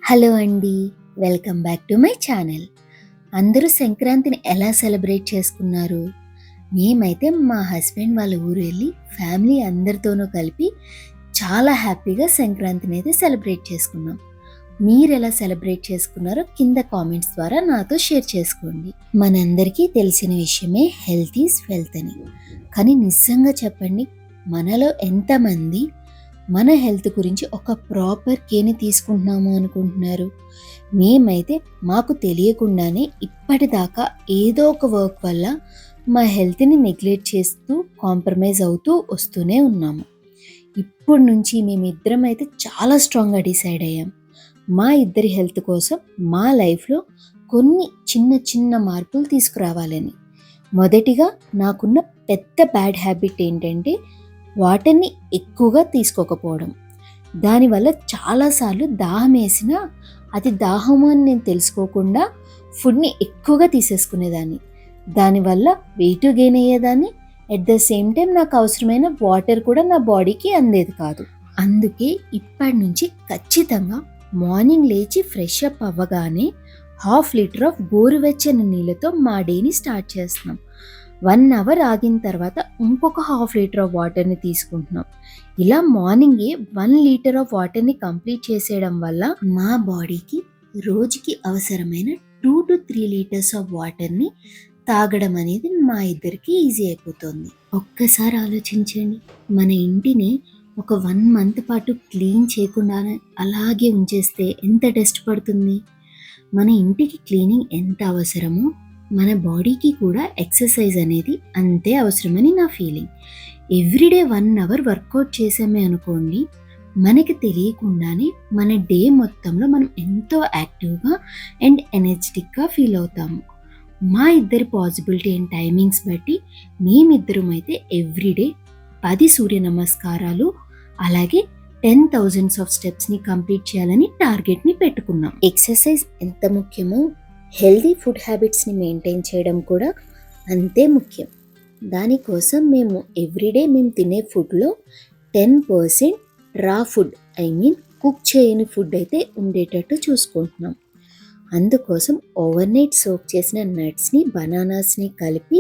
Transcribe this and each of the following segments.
Hello అండి. Welcome back to my channel. అందరూ సంక్రాంతిని ఎలా సెలబ్రేట్ చేసుకున్నారు? మేమైతే మా హస్బెండ్ వాళ్ళ ఊరు వెళ్ళి ఫ్యామిలీ అందరితోనూ కలిపి చాలా హ్యాపీగా సంక్రాంతిని అయితే సెలబ్రేట్ చేసుకున్నాం. మీరు ఎలా సెలబ్రేట్ చేసుకున్నారో కింద కామెంట్స్ ద్వారా నాతో షేర్ చేసుకోండి. మనందరికీ తెలిసిన విషయమే హెల్త్ ఈజ్ వెల్త్ అని. కానీ నిజంగా చెప్పండి, మనలో ఎంతమంది మన హెల్త్ గురించి ఒక ప్రాపర్ కేర్ని తీసుకుంటున్నాము అనుకుంటున్నారు? మేమైతే మాకు తెలియకుండానే ఇప్పటిదాకా ఏదో ఒక వర్క్ వల్ల మా హెల్త్ని నెగ్లెక్ట్ చేస్తూ కాంప్రమైజ్ అవుతూ వస్తూనే ఉన్నాము. ఇప్పుడు నుంచి మేమిద్దరం అయితే చాలా స్ట్రాంగ్గా డిసైడ్ అయ్యాం. మా ఇద్దరి హెల్త్ కోసం మా లైఫ్లో కొన్ని చిన్న చిన్న మార్పులు తీసుకురావాలని. మొదటిగా నాకున్న పెద్ద బ్యాడ్ హ్యాబిట్ ఏంటంటే వాటర్ని ఎక్కువగా తీసుకోకపోవడం. దానివల్ల చాలాసార్లు దాహం వేసినా అది దాహము అని నేను తెలుసుకోకుండా ఫుడ్ని ఎక్కువగా తీసేసుకునేదాన్ని. దానివల్ల వెయిట్ గెయిన్ అయ్యేదాన్ని. ఎట్ ద సేమ్ టైం నాకు అవసరమైన వాటర్ కూడా నా బాడీకి అందేది కాదు. అందుకే ఇప్పటి నుంచి ఖచ్చితంగా మార్నింగ్ లేచి ఫ్రెష్ అప్ అవ్వగానే 1/2 లీటర్ ఆఫ్ గోరువెచ్చని నీళ్ళతో మా డేని స్టార్ట్ చేస్తున్నాం. 1 అవర్ ఆగిన తర్వాత ఇంకొక 1/2 లీటర్ ఆఫ్ వాటర్ని తీసుకుంటున్నాం. ఇలా మార్నింగే 1 లీటర్ ఆఫ్ వాటర్ని కంప్లీట్ చేసేయడం వల్ల మా బాడీకి రోజుకి అవసరమైన 2 to 3 లీటర్స్ ఆఫ్ వాటర్ని తాగడం అనేది మా ఇద్దరికి ఈజీ అయిపోతుంది. ఒక్కసారి ఆలోచించండి, మన ఇంటిని ఒక 1 మంత్ పాటు క్లీన్ చేయకుండానే అలాగే ఉంచేస్తే ఎంత డస్ట్ పడుతుంది? మన ఇంటికి క్లీనింగ్ ఎంత అవసరమో మన బాడీకి కూడా ఎక్సర్సైజ్ అనేది అంతే అవసరమని నా ఫీలింగ్. ఎవ్రీడే 1 అవర్ వర్కౌట్ చేసామే అనుకోండి, మనకి తెలియకుండానే మన డే మొత్తంలో మనం ఎంతో యాక్టివ్గా అండ్ ఎనర్జెటిక్గా ఫీల్ అవుతాము. మా ఇద్దరి పాసిబిలిటీ అండ్ టైమింగ్స్ బట్టి మేమిద్దరం అయితే ఎవ్రీడే 10 సూర్య నమస్కారాలు అలాగే 10,000 ఆఫ్ స్టెప్స్ని కంప్లీట్ చేయాలని టార్గెట్ని పెట్టుకున్నాం. ఎక్సర్సైజ్ ఎంత ముఖ్యమో హెల్దీ ఫుడ్ హ్యాబిట్స్ని మెయింటైన్ చేయడం కూడా అంతే ముఖ్యం. దానికోసం మేము ఎవ్రీడే మేము తినే ఫుడ్లో 10% రా ఫుడ్, కుక్ చేయని ఫుడ్ అయితే ఉండేటట్టు చూసుకుంటున్నాం. అందుకోసం ఓవర్నైట్ సోక్ చేసిన నట్స్ని, బనానాస్ని కలిపి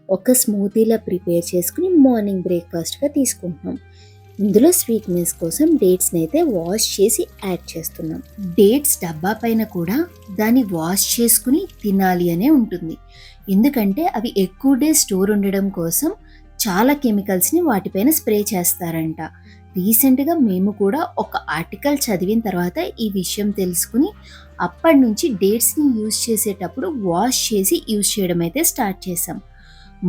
ఒక స్మూతీలా ప్రిపేర్ చేసుకుని మార్నింగ్ బ్రేక్ఫాస్ట్గా తీసుకుంటున్నాం. ఇందులో స్వీట్నెస్ కోసం డేట్స్ని అయితే వాష్ చేసి యాడ్ చేస్తున్నాం. డేట్స్ డబ్బా పైన కూడా దాన్ని వాష్ చేసుకుని తినాలి అనే ఉంటుంది. ఎందుకంటే అవి ఎక్కువ డే స్టోర్ ఉండడం కోసం చాలా కెమికల్స్ని వాటిపైన స్ప్రే చేస్తారంట. రీసెంట్గా మేము కూడా ఒక ఆర్టికల్ చదివిన తర్వాత ఈ విషయం తెలుసుకుని అప్పటి నుంచి డేట్స్ని యూజ్ చేసేటప్పుడు వాష్ చేసి యూజ్ చేయడం అయితే స్టార్ట్ చేసాం.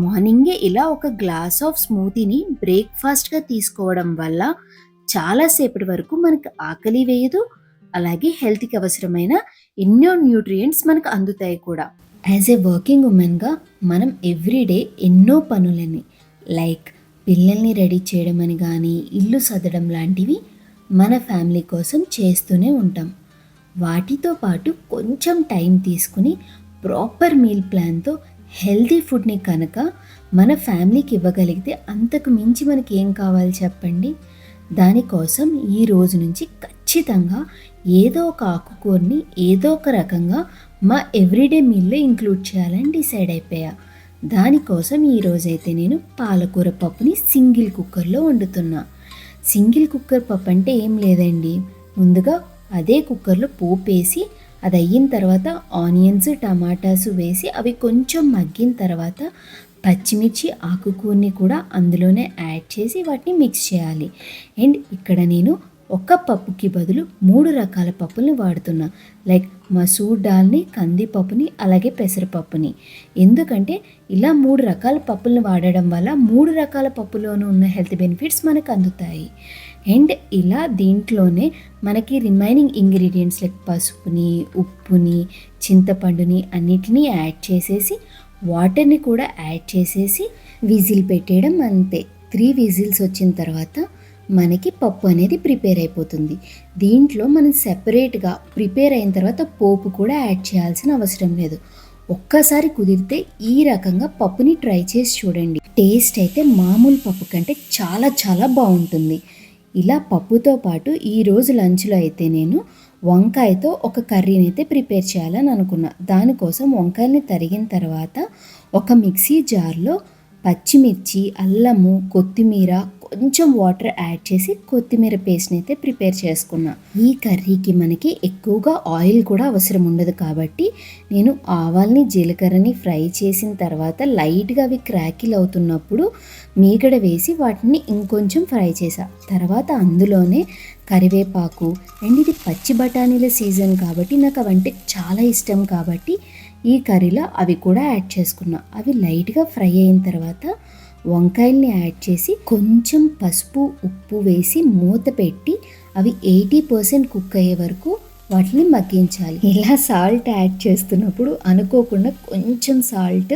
మార్నింగే ఇలా ఒక గ్లాస్ ఆఫ్ స్మూతీని బ్రేక్ఫాస్ట్గా తీసుకోవడం వల్ల చాలాసేపటి వరకు మనకు ఆకలి వేయదు, అలాగే హెల్త్కి అవసరమైన ఎన్నో న్యూట్రియంట్స్ మనకు అందుతాయి కూడా. యాజ్ ఏ వర్కింగ్ ఉమెన్గా మనం ఎవ్రీడే ఎన్నో పనులని లైక్ పిల్లల్ని రెడీ చేయడం అని కానీ ఇల్లు సర్దడం లాంటివి మన ఫ్యామిలీ కోసం చేస్తూనే ఉంటాం. వాటితో పాటు కొంచెం టైం తీసుకుని ప్రాపర్ మీల్ ప్లాన్తో హెల్తీ ఫుడ్ని కనుక మన ఫ్యామిలీకి ఇవ్వగలిగితే అంతకు మించి మనకి ఏం కావాలి చెప్పండి? దానికోసం ఈ రోజు నుంచి ఖచ్చితంగా ఏదో ఒక ఆకుకూరని ఏదో ఒక రకంగా మా ఎవ్రీడే మీల్లో ఇంక్లూడ్ చేయాలని డిసైడ్ అయిపోయా. దానికోసం ఈరోజైతే నేను పాలకూర పప్పుని సింగిల్ కుక్కర్లో వండుతున్నా. సింగిల్ కుక్కర్ పప్పు అంటే ఏం లేదండి, ముందుగా అదే కుక్కర్లో పోపు వేసి అది అయిన తర్వాత ఆనియన్స్, టమాటాస్ వేసి అవి కొంచెం మగ్గిన తర్వాత పచ్చిమిర్చి, ఆకుకూరని కూడా అందులోనే యాడ్ చేసి వాటిని మిక్స్ చేయాలి. అండ్ ఇక్కడ నేను ఒక పప్పుకి బదులు 3 రకాల పప్పుల్ని వాడుతున్నా. లైక్ మసూర్ దాల్ని, కందిపప్పుని, అలాగే పెసరపప్పుని. ఎందుకంటే ఇలా 3 రకాల పప్పుల్ని వాడడం వల్ల 3 రకాల పప్పులోనూ ఉన్న హెల్త్ బెనిఫిట్స్ మనకు అందుతాయి. అండ్ ఇలా దీంట్లోనే మనకి రిమైనింగ్ ఇంగ్రీడియంట్స్ లైక్ పసుపుని, ఉప్పుని, చింతపండుని అన్నిటినీ యాడ్ చేసేసి వాటర్ని కూడా యాడ్ చేసేసి విజిల్ పెట్టేయడం అంతే. 3 విజిల్స్ వచ్చిన తర్వాత మనకి పప్పు అనేది ప్రిపేర్ అయిపోతుంది. దీంట్లో మనం సెపరేట్గా ప్రిపేర్ అయిన తర్వాత పోపు కూడా యాడ్ చేయాల్సిన అవసరం లేదు. ఒక్కసారి కుదిరితే ఈ రకంగా పప్పుని ట్రై చేసి చూడండి. టేస్ట్ అయితే మామూలు పప్పు కంటే చాలా చాలా బాగుంటుంది. ఇలా పప్పుతో పాటు ఈరోజు లంచ్లో అయితే నేను వంకాయతో ఒక కర్రీని అయితే ప్రిపేర్ చేయాలని అనుకున్నా. దానికోసం వంకాయల్ని తరిగిన తర్వాత ఒక మిక్సీ జార్లో పచ్చిమిర్చి, అల్లము, కొత్తిమీర, కొంచెం వాటర్ యాడ్ చేసి కొత్తిమీర పేస్ట్ని అయితే ప్రిపేర్ చేసుకున్నా. ఈ కర్రీకి మనకి ఎక్కువగా ఆయిల్ కూడా అవసరం ఉండదు కాబట్టి నేను ఆవాల్ని, జీలకర్రని ఫ్రై చేసిన తర్వాత లైట్గా అవి క్రాకిల్ అవుతున్నప్పుడు మీగడ వేసి వాటిని ఇంకొంచెం ఫ్రై చేసా. తర్వాత అందులోనే కరివేపాకు అండ్ ఇది పచ్చి బఠానీల సీజన్ కాబట్టి నాకు అవంటే చాలా ఇష్టం కాబట్టి ఈ కర్రీలో అవి కూడా యాడ్ చేసుకున్నా. అవి లైట్గా ఫ్రై అయిన తర్వాత వంకాయల్ని యాడ్ చేసి కొంచెం పసుపు, ఉప్పు వేసి మూత పెట్టి అవి 80% కుక్ అయ్యే వరకు వాటిని మగ్గించాలి. ఇలా సాల్ట్ యాడ్ చేస్తున్నప్పుడు అనుకోకుండా కొంచెం సాల్ట్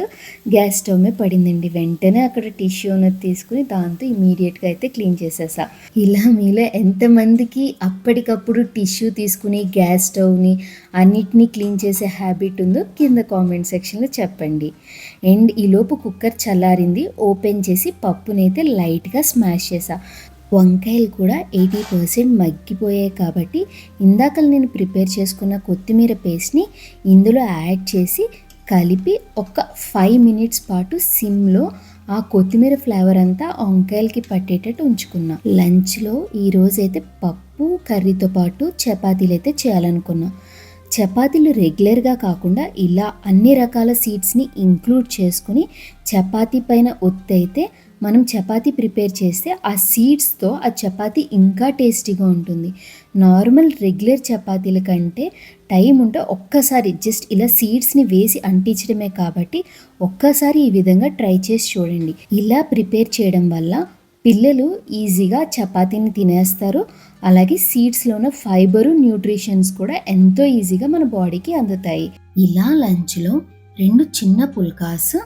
గ్యాస్ స్టవ్ మీద పడిందండి. వెంటనే అక్కడ టిష్యూ అనేది తీసుకుని దాంతో ఇమీడియట్గా అయితే క్లీన్ చేసేసా. ఇలా మీలో ఎంతమందికి అప్పటికప్పుడు టిష్యూ తీసుకుని గ్యాస్ స్టవ్ని అన్నిటినీ క్లీన్ చేసే హ్యాబిట్ ఉందో కింద కామెంట్ సెక్షన్లో చెప్పండి. అండ్ ఈలోపు కుక్కర్ చల్లారింది. ఓపెన్ చేసి పప్పునైతే లైట్గా స్మాష్ చేసా. వంకాయలు కూడా 80% మగ్గిపోయాయి కాబట్టి ఇందాక నేను ప్రిపేర్ చేసుకున్న కొత్తిమీర పేస్ట్ని ఇందులో యాడ్ చేసి కలిపి ఒక 5 మినిట్స్ పాటు సిమ్లో ఆ కొత్తిమీర ఫ్లేవర్ అంతా వంకాయలకి పట్టేటట్టు ఉంచుకున్నా. లంచ్లో ఈరోజైతే పప్పు కర్రీతో పాటు చపాతీలు అయితే చేయాలనుకున్నా. చపాతీలు రెగ్యులర్గా కాకుండా ఇలా అన్ని రకాల సీడ్స్ని ఇంక్లూడ్ చేసుకుని చపాతీ పైన ఒత్తైతే మనం చపాతీ ప్రిపేర్ చేస్తే ఆ సీడ్స్తో ఆ చపాతీ ఇంకా టేస్టీగా ఉంటుంది. నార్మల్ రెగ్యులర్ చపాతీల కంటే టైం ఉంటే ఒక్కసారి జస్ట్ ఇలా సీడ్స్ని వేసి అంటించడమే కాబట్టి ఒక్కసారి ఈ విధంగా ట్రై చేసి చూడండి. ఇలా ప్రిపేర్ చేయడం వల్ల పిల్లలు ఈజీగా చపాతీని తినేస్తారు. అలాగే సీడ్స్లో ఉన్న ఫైబరు, న్యూట్రిషన్స్ కూడా ఎంతో ఈజీగా మన బాడీకి అందుతాయి. ఇలా లంచ్లో 2 చిన్న పుల్కాస్,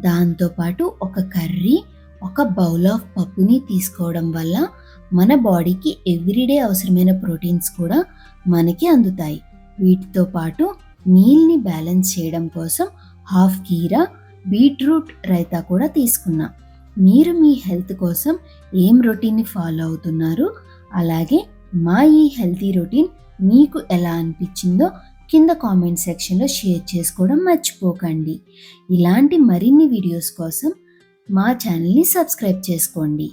దాంతోపాటు ఒక కర్రీ, ఒక బౌల్ ఆఫ్ పప్పుని తీసుకోవడం వల్ల మన బాడీకి ఎవ్రీడే అవసరమైన ప్రోటీన్స్ కూడా మనకి అందుతాయి. వీటితో పాటు మీల్ని బ్యాలెన్స్ చేయడం కోసం హాఫ్ కీరా, బీట్రూట్ రైతా కూడా తీసుకున్నా. మీరు మీ హెల్త్ కోసం ఏం రొటీన్ని ఫాలో అవుతున్నారు, అలాగే మా ఈ హెల్తీ రొటీన్ మీకు ఎలా అనిపించిందో కింద కామెంట్ సెక్షన్లో షేర్ చేసుకోవడం మర్చిపోకండి. ఇలాంటి మరిన్ని వీడియోస్ కోసం మా ఛానల్ని సబ్స్క్రైబ్ చేసుకోండి.